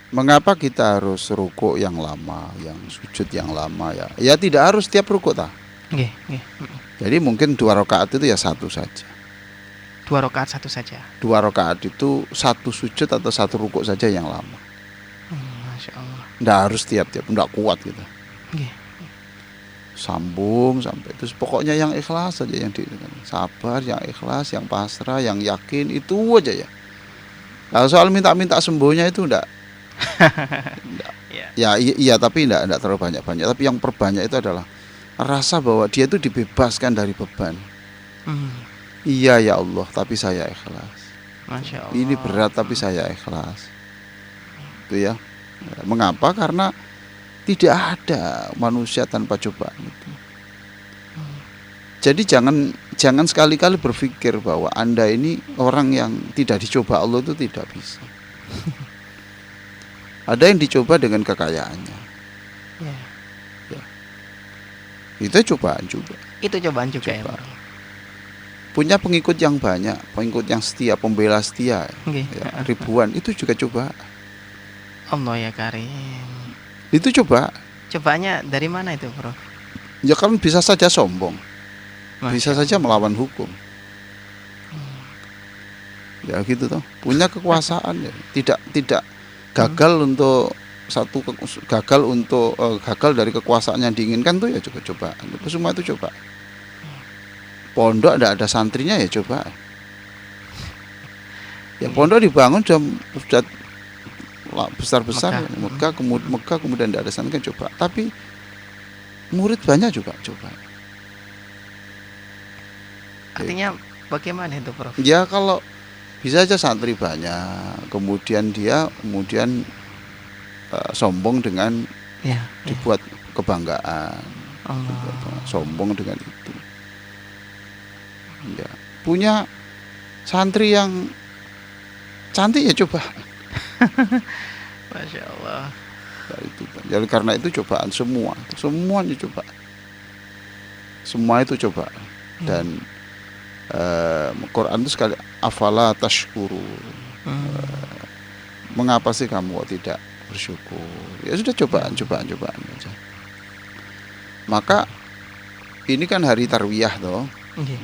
Mengapa kita harus rukuk yang lama, yang sujud yang lama ya? Ya tidak harus tiap rukuk ta. Nggih, nggih. Jadi mungkin 2 rakaat itu ya satu saja. 2 rakaat satu saja. 2 rakaat itu satu sujud atau satu rukuk saja yang lama. Masya Allah. Nggak harus tiap-tiap, nggak kuat kita. Nggih. Sambung sampai itu pokoknya yang ikhlas saja yang sabar, yang ikhlas, yang pasrah, yang yakin itu aja ya. Kalau soal minta-minta sembuhnya itu enggak. Ya iya tapi enggak terlalu banyak-banyak. Tapi yang perbanyak itu adalah rasa bahwa dia itu dibebaskan dari beban. Iya ya Allah, tapi saya ikhlas. Masya Allah. Ini berat tapi saya ikhlas. Itu ya. Mengapa? Karena tidak ada manusia tanpa cobaan itu. Jadi jangan sekali-kali berpikir bahwa Anda ini orang yang tidak dicoba Allah itu tidak bisa. Ada yang dicoba dengan kekayaannya. Ya. Itu cobaan juga. Itu cobaan juga ya. Punya pengikut yang banyak, pengikut yang setia, pembela setia, ya, ribuan, itu juga cobaan. Allah ya Karim. Itu coba. Cobanya dari mana itu, Bro? Ya kan bisa saja sombong. Bisa saja melawan hukum. Ya gitu toh. Punya kekuasaan ya. Tidak gagal untuk gagal dari kekuasaan yang diinginkan tuh ya juga cobaan. Itu semua itu coba. Pondok tidak ada santrinya ya coba. Ya pondok dibangun sudah besar-besar Mekah kemudian tidak ada sana kan coba, tapi murid banyak juga coba. Artinya bagaimana itu, Prof? Ya kalau bisa aja santri banyak kemudian dia sombong dengan dibuat kebanggaan, sombong dengan itu. Ya punya santri yang cantik ya coba. Masya Allah. Jadi karena itu cobaan semuanya coba. Semua itu coba. Dan Quran itu sekali afala tashkuru. Mengapa sih kamu kok tidak bersyukur? Ya sudah cobaan aja. Maka ini kan hari tarwiyah toh.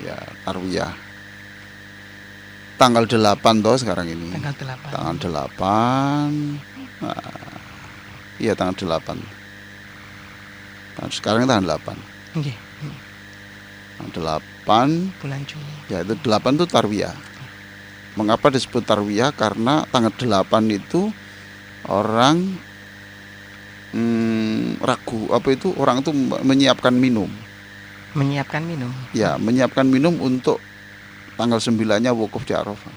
Ya, tarwiyah. Tanggal 8 toh sekarang ini. Tanggal 8. Nah, iya tanggal 8. Sekarang tanggal 8. Tanggal 8 bulan Juni. Ya itu 8 itu tarwiyah. Mengapa disebut tarwiyah? Karena tanggal 8 itu orang ragu orang itu menyiapkan minum. Ya, menyiapkan minum untuk tanggal 9-nya wukuf di Arafah.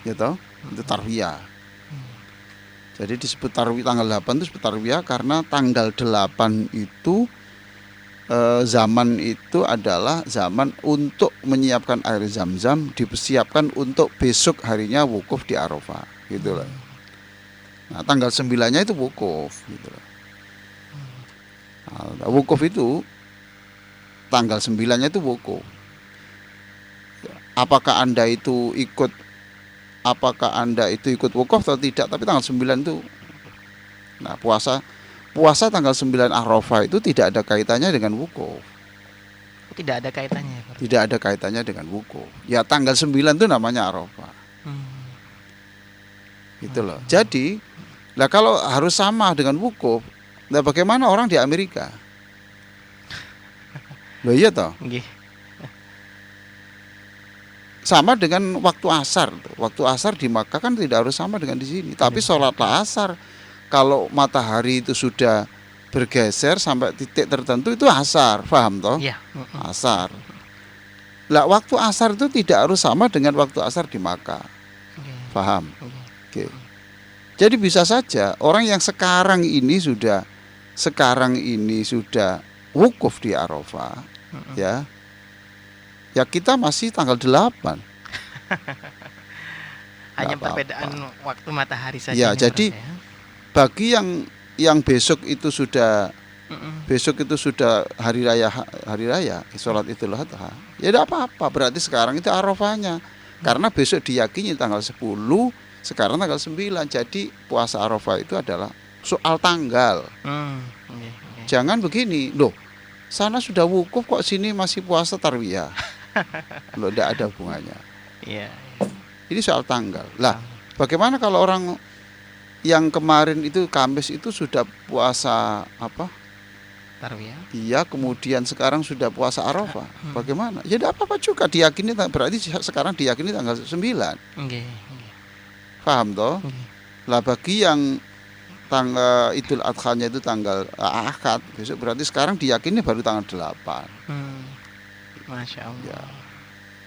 Ya toh? Itu tarwiyah. Jadi disebut tarwiyah tanggal 8 itu disebut tarwiyah karena tanggal 8 itu zaman itu adalah zaman untuk menyiapkan air zam-zam, dipersiapkan untuk besok harinya wukuf di Arafah, gitu loh. Nah, tanggal 9-nya itu wukuf, gitu loh. Nah, wukuf itu tanggal 9-nya itu wukuf. Apakah Anda itu ikut wukuf atau tidak, tapi tanggal 9 itu. Nah, puasa tanggal 9 Arafah itu tidak ada kaitannya dengan wukuf. Tidak ada kaitannya. Tidak ada kaitannya dengan wukuf. Ya tanggal 9 itu namanya Arafah. Gitu loh. Jadi, lah kalau harus sama dengan wukuf, nah bagaimana orang di Amerika? Loh iya toh? Sama dengan waktu asar. Waktu asar di Makkah kan tidak harus sama dengan di sini. Tapi sholat asar kalau matahari itu sudah bergeser sampai titik tertentu itu asar, paham toh? Iya. Asar. Lah waktu asar itu tidak harus sama dengan waktu asar di Makkah. Paham? Oke. Jadi bisa saja orang yang sekarang ini sudah wukuf di Arafah, ya kita masih tanggal 8. Hanya perbedaan waktu matahari saja. Ya, jadi bagi yang besok itu sudah hari raya sholat Idul Adha, ya tidak apa-apa, berarti sekarang itu Arafahnya. Karena besok diyakini tanggal 10 Sekarang tanggal 9. Jadi puasa Arafah itu adalah soal tanggal. Nggih, nggih. Jangan begini, loh. Sana sudah wukuf kok sini masih puasa tarwiyah. Loh, tidak ada hubungannya. Iya, Ini soal tanggal. Lah, iya. bagaimana kalau orang yang kemarin itu Kamis itu sudah puasa apa? Tarwiyah. Iya, kemudian sekarang sudah puasa Arafah. Hmm. Bagaimana? Ya tidak apa-apa juga diyakini, berarti sekarang diyakini tanggal 9. Nggih, nggih. Paham toh? Nggih. Lah bagi yang tanggal Idul Adha-nya itu tanggal Ahad, besok berarti sekarang diyakini baru tanggal 8. Masya Allah. Ya.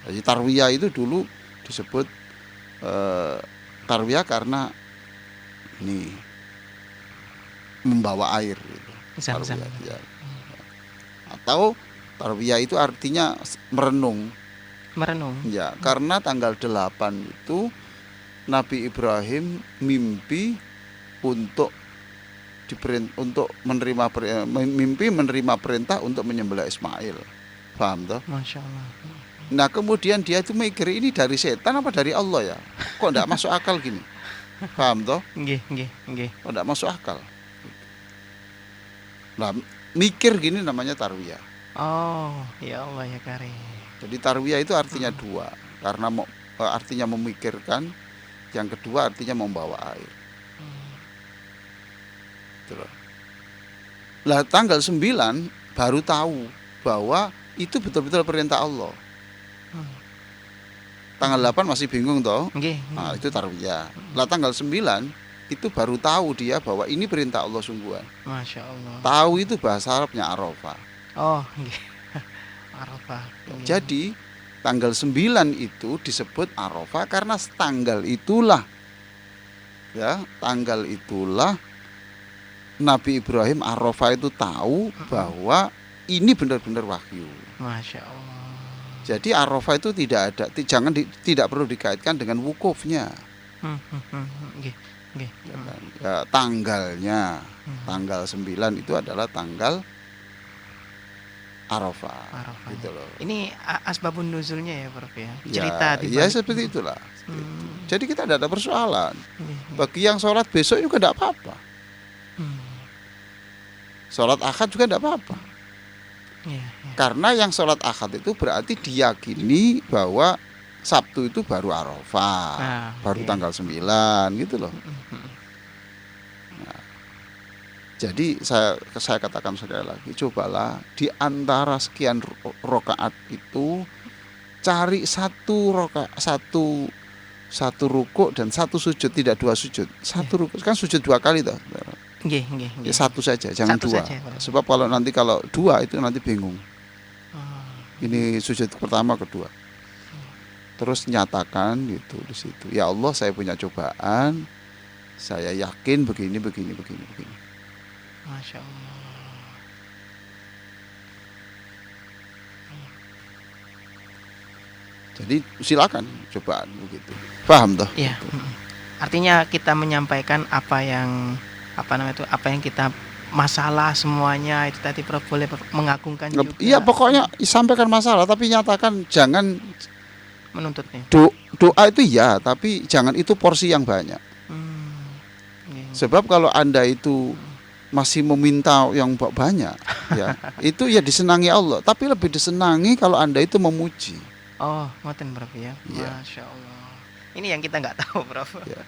Jadi tarwiyah itu dulu disebut tarwiyah karena ini membawa air gitu. Zam-zam. Tarwiyah, ya. Atau tarwiyah itu artinya merenung. Merenung. Ya, karena tanggal 8 itu Nabi Ibrahim mimpi untuk menerima perintah untuk menyembelih Ismail. Paham toh? Masya Allah. Nah, kemudian dia itu mikir ini dari setan apa dari Allah ya? Kok enggak masuk akal gini? Paham toh? Nggih, nggih, nggih. Kok enggak masuk akal? Nah, mikir gini namanya tarwiyah. Oh, ya Allah ya Karim. Jadi tarwiyah itu artinya dua, karena artinya memikirkan, yang kedua artinya membawa air. Gitu loh. Lah tanggal 9 baru tahu bahwa itu betul-betul perintah Allah. Tanggal 8 masih bingung toh? Nggih. Nah, itu tarwiyah. Lah tanggal 9 itu baru tahu dia bahwa ini perintah Allah sungguhan. Masya Allah. Tahu itu bahasa Arabnya Arafah. Oh, nggih. Arafah. Nggih. Jadi tanggal 9 itu disebut Arafah karena tanggal itulah Nabi Ibrahim Arafah itu tahu bahwa ini benar-benar wahyu. Masya Allah. Jadi Arafah itu tidak perlu dikaitkan dengan wukufnya. Nggih, nggih. Ya, tanggalnya, tanggal 9 itu adalah tanggal Arafah. Arafah. Gitu loh. Ini asbabun nuzulnya ya, Prof ya. Ya, Cerita di ya balik. seperti itulah. Jadi kita tidak ada persoalan. Nggih, nggih. Bagi yang sholat besok juga tidak apa-apa. Sholat akad juga tidak apa-apa. Iya, iya. Karena yang sholat akad itu berarti diyakini bahwa Sabtu itu baru Arafah, baru iya. tanggal 9 gitu loh. Nah, jadi saya katakan sekali lagi, cobalah di antara sekian rokaat itu cari satu rukuk dan satu sujud, tidak dua sujud. Satu rukuk kan sujud dua kali toh. Nggih, nggih, Ya, nggih. satu saja, jangan Satu dua. saja, Pak. Sebab kalau dua itu nanti bingung. Oh, Ini sujud pertama, kedua. Terus nyatakan gitu di situ. Ya Allah, saya punya cobaan. Saya yakin begini. Masya Allah. Jadi silakan cobaan begitu. Paham toh? Iya. Artinya kita menyampaikan apa yang kita masalah semuanya itu tadi Prof boleh mengagungkan juga. Iya, pokoknya sampaikan masalah tapi nyatakan, jangan Menuntutnya. doa itu ya, tapi jangan itu porsi yang banyak. Iya. Sebab kalau Anda itu masih meminta yang banyak, ya, itu ya disenangi Allah, tapi lebih disenangi kalau Anda itu memuji. Oh, ngoten Prof ya. Iya. Masya Allah. Ini yang kita nggak tahu, Prof. Ya.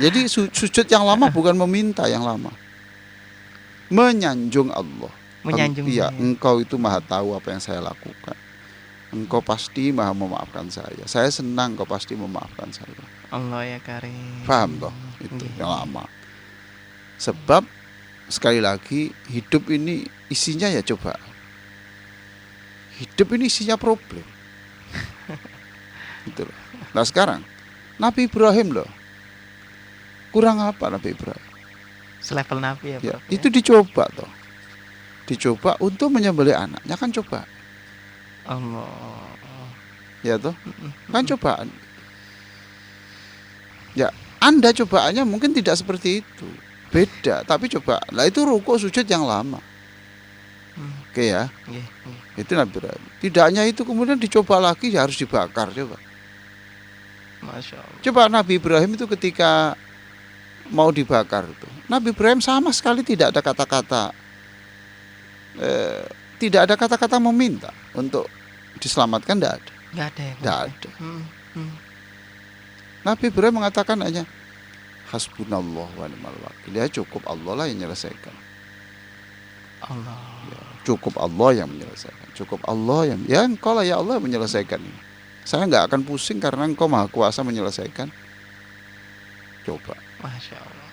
Jadi sujud yang lama bukan meminta yang lama, menyanjung Allah. Menyanjung Iya, Dia. Engkau itu maha tahu apa yang saya lakukan. Engkau pasti maha memaafkan saya. Saya senang Engkau pasti memaafkan saya. Allah ya Karim. Paham toh? Itu Iya. yang lama. Sebab sekali lagi hidup ini isinya ya coba. Hidup ini isinya problem. Gitu loh. Nah sekarang Nabi Ibrahim loh, kurang apa Nabi Ibrahim? Selevel Nabi ya, Ya, Prof. itu dicoba toh. Dicoba untuk menyembelih anaknya kan coba. Allah. Ya toh? Kan cobaan. Ya, Anda cobaannya mungkin tidak seperti itu. Beda, tapi coba. Lah itu rukuk sujud yang lama. Oke ya. Nggih, nggih. Itu Nabi Ibrahim. Tidak hanya itu, kemudian dicoba lagi ya harus dibakar coba. Masya Allah. Coba Nabi Ibrahim itu ketika mau dibakar itu, Nabi Ibrahim sama sekali tidak ada kata-kata tidak ada kata-kata meminta untuk diselamatkan, tidak ada. Nggak ada ya? Tidak ada. Hmm, hmm. Nabi Ibrahim mengatakan hanya hasbunallah wa ni'mal wakil. Ya cukup Allah lah yang menyelesaikan. Allah. Ya, cukup Allah yang menyelesaikan. Cukup Allah yang ya engkau lah ya Allah yang menyelesaikan ini. Saya nggak akan pusing karena engkau maha kuasa menyelesaikan. Coba. Masya Allah.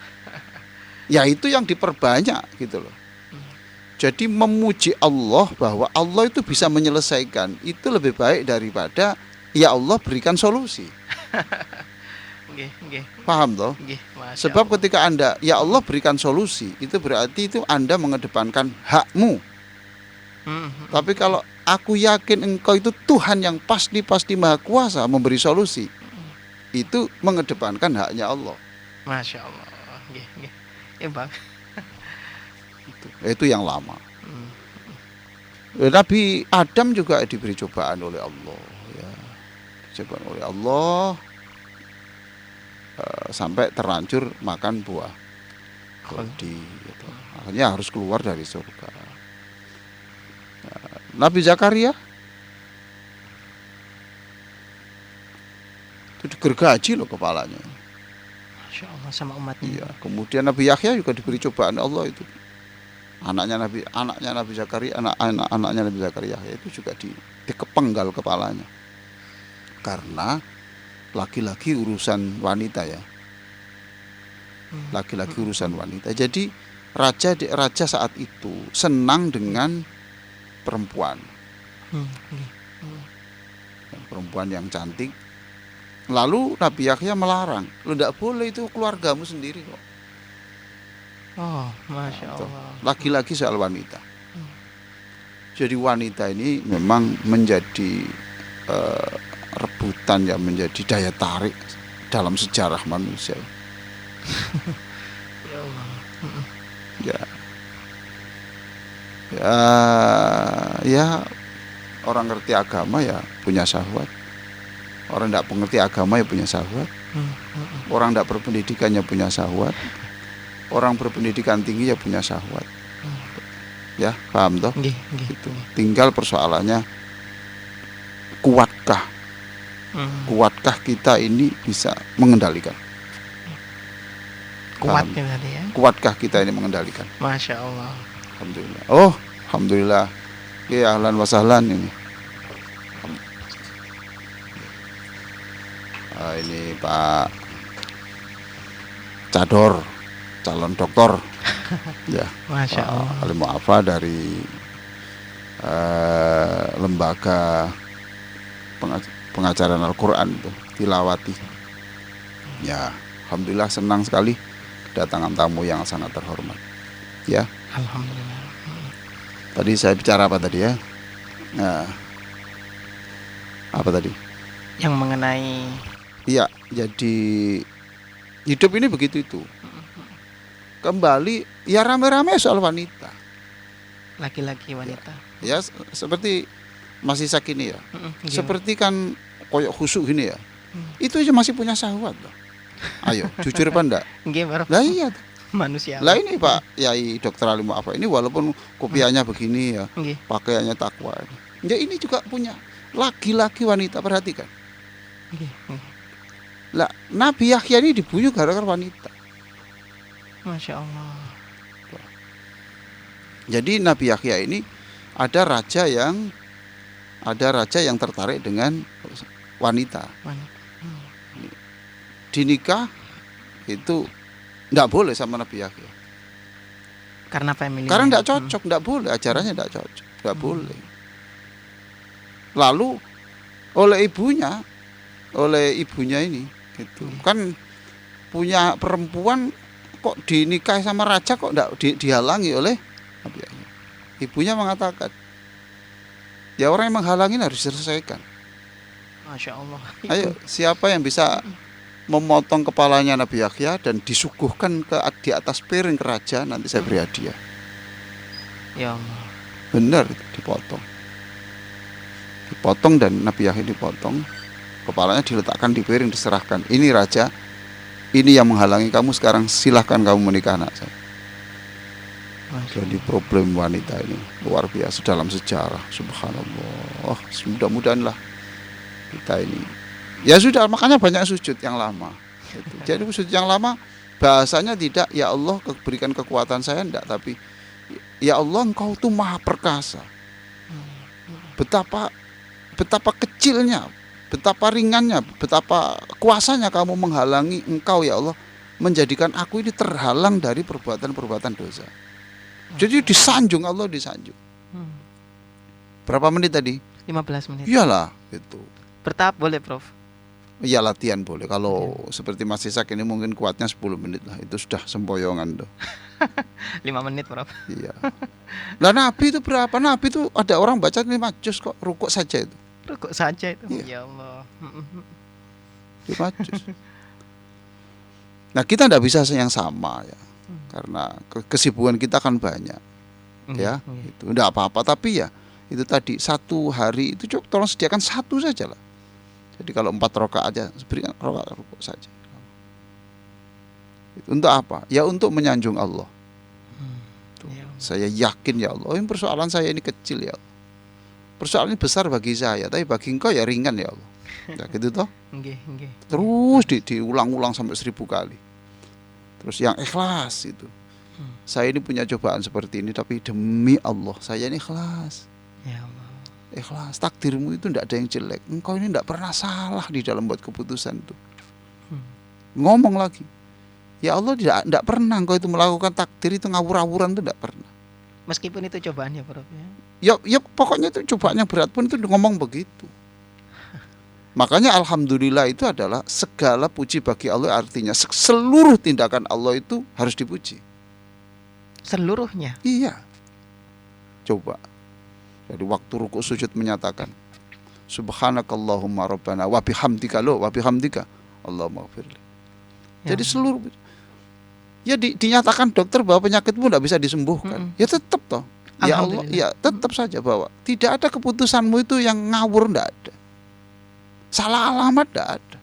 Ya itu yang diperbanyak gitu loh. Jadi memuji Allah bahwa Allah itu bisa menyelesaikan itu lebih baik daripada ya Allah berikan solusi. Nggih, nggih, Paham toh? nggih. Masya Sebab Allah. ketika Anda ya Allah berikan solusi, itu berarti itu Anda mengedepankan hakmu. Tapi kalau aku yakin engkau itu Tuhan yang pasti maha kuasa memberi solusi, itu mengedepankan haknya Allah. Masya Allah. Nggih, nggih. Ya Bang. Itu yang lama. Nabi Adam juga diberi cobaan oleh Allah, ya. Cobaan oleh Allah sampai terlanjur makan buah khuldi, gitu. Akhirnya harus keluar dari surga. Nabi Zakaria itu digergaji loh kepalanya. Masya Allah sama umatnya. Iya. Kemudian Nabi Yahya juga diberi cobaan Allah itu. Anaknya Nabi Zakaria, anaknya Nabi Zakaria itu juga dikepenggal kepalanya. Karena laki-laki urusan wanita ya. Laki-laki urusan wanita. Jadi raja saat itu senang dengan perempuan. Perempuan yang cantik. Lalu Nabi Yahya melarang, lu tidak boleh, itu keluargamu sendiri kok. Oh, Masya Allah. Lagi-lagi soal wanita. Jadi wanita ini memang menjadi rebutan ya, menjadi daya tarik dalam sejarah manusia. Ya Allah. Ya orang ngerti agama ya punya syahwat. Orang tidak mengerti agama ya punya syahwat. Orang tidak berpendidikan ya punya syahwat. Orang berpendidikan tinggi ya punya syahwat. Ya, paham toh? Gitu. Tinggal persoalannya kuatkah kita ini bisa mengendalikan? Kuatnya tadi ya. Kuatkah kita ini mengendalikan? Masya Allah. Alhamdulillah. Oh, alhamdulillah. Ya, ahlan wa sahlan ini. Ini Pak Cador, calon doktor. Ya. Masya Allah. Alim Mu'afa dari lembaga pengajaran Al-Quran itu, Tilawati. Ya, alhamdulillah senang sekali kedatangan tamu yang sangat terhormat. Ya. Alhamdulillah. Tadi saya bicara apa tadi ya? Nah, apa tadi? Yang mengenai Iya, jadi hidup ini begitu itu. Kembali ya rame-rame soal wanita. laki-laki wanita. Ya seperti Mas Isak ini ya. Seperti kan koyok khusuk gini ya. Itu aja masih punya syahwat loh. Ayo, jujur apa enggak? Lah iya. Manusia. Lah ini Pak Yai Dr. Alim Mu'afa ini walaupun kopiahnya begini ya, pakaiannya takwa. Ya ini juga punya laki-laki wanita, perhatikan. Lah Nabi Yahya ini dibunuh gara-gara wanita. Masya Allah. Jadi Nabi Yahya ini ada raja yang tertarik dengan wanita. Dinikah itu enggak boleh sama Nabi Yahya. Karena family. Karena enggak cocok, enggak boleh, ajarannya enggak cocok, enggak boleh. Lalu oleh ibunya ini gitu. Kan punya perempuan kok dinikahi sama raja kok enggak dihalangi oleh Nabi Yahya. Ibunya mengatakan, ya orang yang menghalangi harus diselesaikan. Masya Allah. Ayo, siapa yang bisa memotong kepalanya Nabi Yahya dan disuguhkan di atas piring ke raja, nanti saya beri hadiah. Ya Allah. Benar, dipotong dan Nabi Yahya dipotong. kepalanya diletakkan di piring, diserahkan. Ini raja, ini yang menghalangi kamu, sekarang silahkan kamu menikah anak saya. Masya Jadi problem wanita ini luar biasa dalam sejarah, subhanallah. Mudah-mudahan lah kita ini, ya sudah, makanya banyak sujud yang lama. Jadi sujud yang lama bahasanya tidak ya Allah berikan kekuatan saya, enggak, tapi ya Allah engkau tuh maha perkasa. Betapa kecilnya, betapa ringannya, betapa kuasanya kamu menghalangi engkau ya Allah, menjadikan aku ini terhalang dari perbuatan-perbuatan dosa. Jadi disanjung, Allah disanjung. Berapa menit tadi? 15 menit. Iyalah itu. Bertahap boleh, Prof? Iya, latihan boleh. Kalau seperti Mas Isak ini mungkin kuatnya 10 menit lah. Itu sudah sempoyongan tuh. 5 menit, Prof. Iya. Lah Nabi itu berapa? Nabi itu ada orang baca 5 juz kok, rukuk saja itu. Rukuk saja itu. Iya. Ya Allah. 5 juz. Nah, kita tidak bisa yang sama ya. Karena kesibukan kita kan banyak. Ya, itu enggak apa-apa, tapi ya itu tadi satu hari itu coba tolong sediakan satu saja lah. Jadi kalau 4 rakaat aja, berikan rukuk saja. Untuk apa? Ya untuk menyanjung Allah. Saya yakin ya Allah, ini persoalan saya ini kecil ya Allah. Persoalan ini besar bagi saya, tapi bagi engkau ya ringan ya Allah. Ya gitu toh. Terus diulang-ulang sampai 1000 kali. Terus yang ikhlas itu. Saya ini punya cobaan seperti ini, tapi demi Allah saya ini ikhlas. Ya Allah. Ikhlas. Takdirmu itu tidak ada yang jelek. Engkau ini tidak pernah salah di dalam buat keputusan itu. Ngomong lagi. Ya Allah, tidak pernah engkau itu melakukan takdir itu ngawur-ngawuran, itu tidak pernah. Meskipun itu cobaannya, Prof. Ya pokoknya itu cobaan yang berat pun itu ngomong begitu. Makanya alhamdulillah itu adalah segala puji bagi Allah, artinya seluruh tindakan Allah itu harus dipuji. Seluruhnya? Iya. Coba. Jadi waktu rukuk sujud menyatakan subhanakallahumma rabbana wa bihamdika Allahumma ghfirli. Jadi seluruh ya dinyatakan dokter bahwa penyakitmu tidak bisa disembuhkan. Ya tetap toh. Ya Allah, ya tetap saja bahwa tidak ada keputusanmu itu yang ngawur, tidak ada. Salah alamat tidak ada.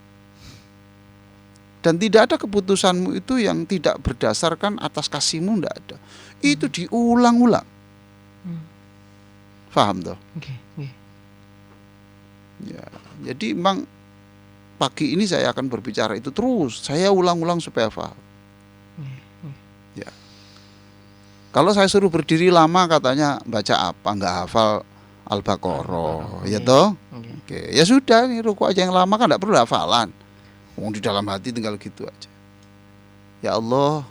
Dan tidak ada keputusanmu itu yang tidak berdasarkan atas kasihmu, tidak ada. Itu diulang-ulang. Paham toh? Ya, jadi memang pagi ini saya akan berbicara itu terus. Saya ulang-ulang supaya paham. Ya. Kalau saya suruh berdiri lama katanya baca apa? Enggak hafal Al-Baqarah, ya toh? Oke, ya sudah, nih rukuk aja yang lama kan enggak perlu hafalan. Wong di dalam hati tinggal gitu aja. Ya Allah,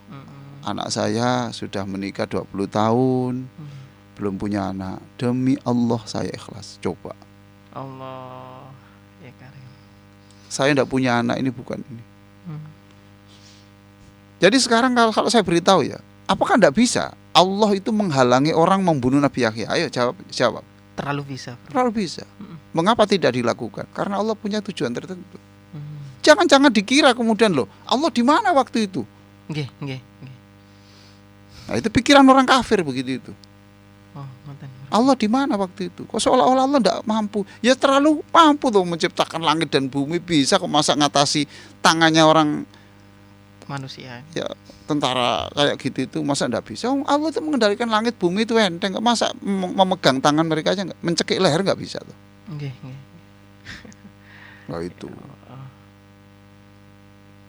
anak saya sudah menikah 20 tahun, belum punya anak. Demi Allah saya ikhlas. Coba. Allah, ya Karim. Saya enggak punya anak ini bukan ini. Jadi sekarang kalau saya beritahu ya, apakah enggak bisa Allah itu menghalangi orang membunuh Nabi Yahya? Ayo jawab. Terlalu bisa, Bro. Terlalu bisa. Mengapa tidak dilakukan? Karena Allah punya tujuan tertentu. Jangan dikira kemudian loh, Allah di mana waktu itu? Nah, itu pikiran orang kafir begitu itu. Allah di mana waktu itu? Kok seolah-olah Allah tidak mampu? Ya terlalu mampu tuh menciptakan langit dan bumi, bisa kok masa ngatasi tangannya orang manusia. Ya tentara kayak gitu itu masa tidak bisa? Allah itu mengendalikan langit bumi itu enteng, kok masa memegang tangan mereka aja nggak, mencekik leher nggak bisa tuh? Nah itu.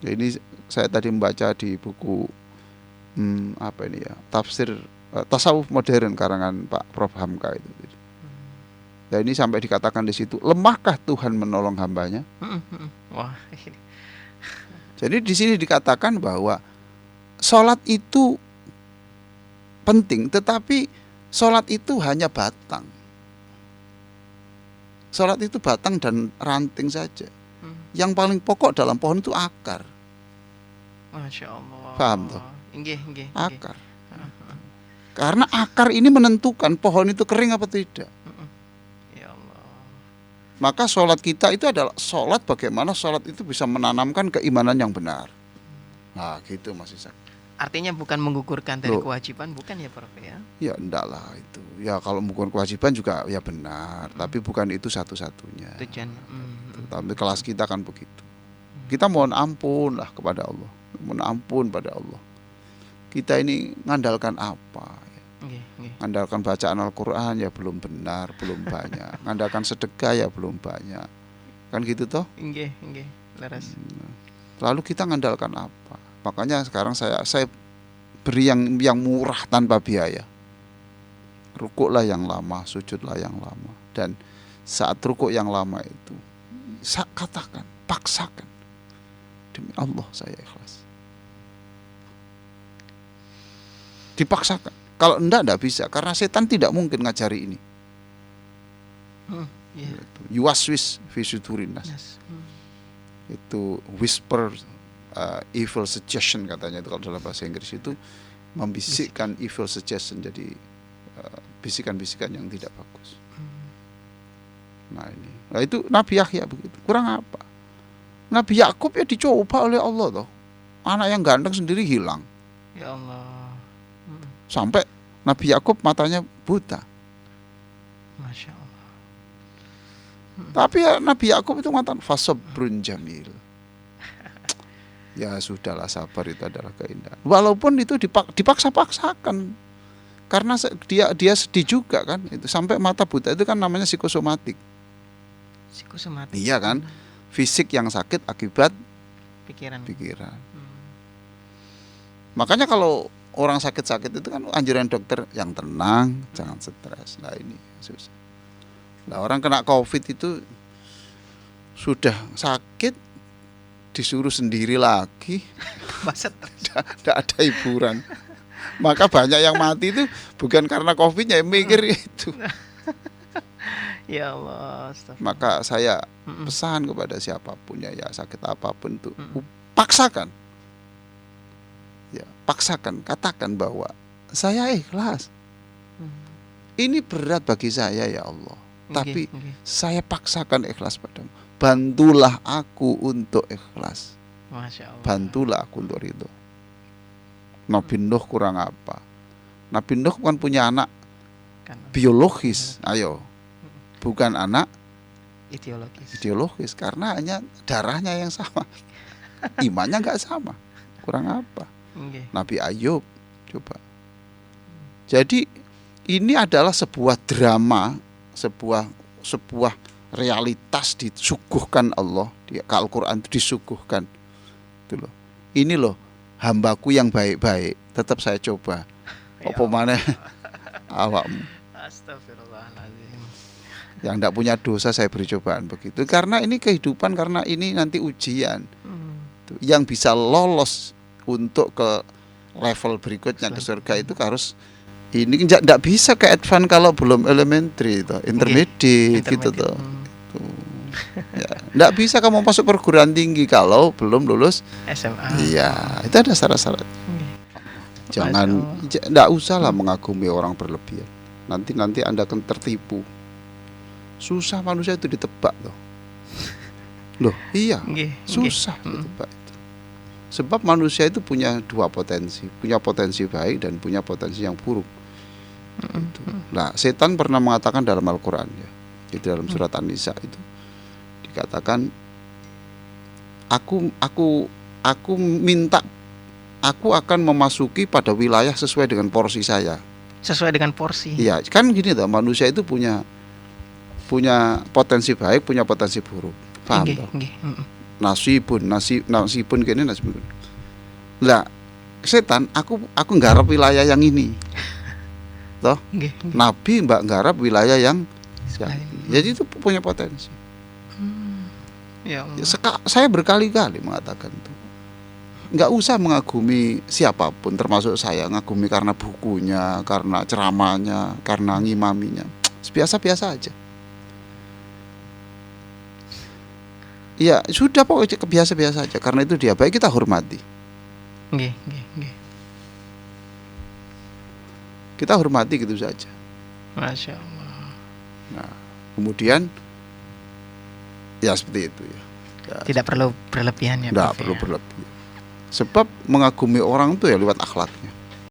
Ya, ini saya tadi membaca di buku apa ini ya, tafsir tasawuf modern karangan Pak Prof Hamka itu. Ya ini sampai dikatakan di situ, lemahkah Tuhan menolong hambanya? Wah. Jadi di sini dikatakan bahwa sholat itu penting, tetapi sholat itu hanya batang. Sholat itu batang dan ranting saja. Yang paling pokok dalam pohon itu akar. Masya Allah. Paham tuh? Akar. Karena akar ini menentukan pohon itu kering apa tidak. Ya Allah. Maka sholat kita itu adalah sholat bagaimana sholat itu bisa menanamkan keimanan yang benar. Nah gitu Mas Isak. Artinya bukan menggugurkan dari kewajiban, bukan ya Prof ya? Ya enggak lah itu. Ya kalau bukan kewajiban juga ya benar, tapi bukan itu satu-satunya. Tujuan. Tapi kelas kita kan begitu. Kita mohon ampun lah kepada Allah. Mohon ampun pada Allah. Kita ini ngandalkan apa? Ngandalkan bacaan Al-Quran ya belum benar, belum banyak. Ngandalkan sedekah ya belum banyak. Kan gitu toh? Nggih, leres. Lalu kita ngandalkan apa? Makanya sekarang saya beri yang murah tanpa biaya. Rukuklah yang lama, sujudlah yang lama. Dan saat rukuk yang lama itu, katakan, paksakan, demi Allah saya ikhlas. Dipaksakan. Kalau enggak bisa, karena setan tidak mungkin ngajari ini. Yuwaswis fi sudurin nas. Itu whisper, evil suggestion katanya itu kalau dalam bahasa Inggris itu membisikkan evil suggestion, jadi bisikan-bisikan yang tidak bagus. Nah itu Nabi Yahya begitu. Kurang apa? Nabi Yakub ya dicoba oleh Allah toh. Anak yang ganteng sendiri hilang. Ya Allah. Sampai Nabi Yakub matanya buta. Masya Allah. Tapi ya Nabi Yakub itu mengatakan fasabrun jamil. Ya sudahlah, sabar itu adalah keindahan. Walaupun itu dipaksa-paksakan. Karena dia sedih juga kan, itu sampai mata buta itu kan namanya psikosomatik. Psikosomatik. Iya kan? Fisik yang sakit akibat pikiran. Makanya kalau orang sakit-sakit itu kan anjuran dokter yang tenang, jangan stres. Nah ini susah. Nah orang kena COVID itu sudah sakit disuruh sendiri lagi. Tidak ada hiburan. Maka banyak yang mati itu bukan karena COVID-nya, yang mikir itu. Ya Allah. Maka saya pesan kepada siapapun ya sakit apapun itu paksakan. Ya, paksakan, katakan bahwa saya ikhlas. Ini berat bagi saya ya Allah. Tapi saya paksakan ikhlas padamu. Bantulah aku untuk ikhlas. Masya Allah. Bantulah aku untuk ridho. Nabi Nuh kurang apa? Nabi Nuh kan punya anak biologis, ayo, bukan anak ideologis, karena hanya darahnya yang sama, imannya nggak sama, kurang apa? Nabi Ayub, coba. Jadi ini adalah sebuah drama, sebuah realitas disuguhkan Allah, di Al-Quran itu disuguhkan, itu loh. Ini loh. Hambaku yang baik-baik tetap saya coba. Apa mana awakmu? Astagfirullahaladzim. Yang tidak punya dosa saya beri cobaan begitu. Karena ini kehidupan, karena ini nanti ujian. Yang bisa lolos untuk ke level berikutnya ke surga itu harus ini tidak bisa ke advance kalau belum elementary itu, intermediate gitu tuh. Ya, nggak bisa kamu masuk perguruan tinggi kalau belum lulus SMA. Iya, itu ada syarat-syarat. Jangan, nggak usah lah mengagumi orang berlebihan. Nanti Anda akan tertipu. Susah manusia itu ditebak loh. Loh, iya, susah ditebak itu. Sebab manusia itu punya dua potensi, punya potensi baik dan punya potensi yang buruk. Nah, setan pernah mengatakan dalam Al-Quran ya, di dalam surat An-Nisa itu. Katakan aku minta, aku akan memasuki pada wilayah sesuai dengan porsi saya. Sesuai dengan porsi. Iya, kan gini toh, manusia itu punya potensi baik, punya potensi buruk. Paham toh? Nasibun gini nasibun. Lah, setan aku nggarap wilayah yang ini. Toh? Nabi mbak nggarap wilayah yang jadi itu punya potensi. Ya, saya berkali-kali mengatakan itu. Nggak usah mengagumi siapapun, termasuk saya, ngagumi karena bukunya, karena ceramahnya, karena ngimaminya. Biasa-biasa aja. Ya sudah pokoknya biasa-biasa aja. Karena itu dia baik, kita hormati. Kita hormati gitu saja. Masya Allah. Nah, kemudian ya seperti itu ya. Tidak perlu berlebihan ya. Tidak perlu berlebihan. Sebab mengagumi orang itu ya lewat akhlaknya.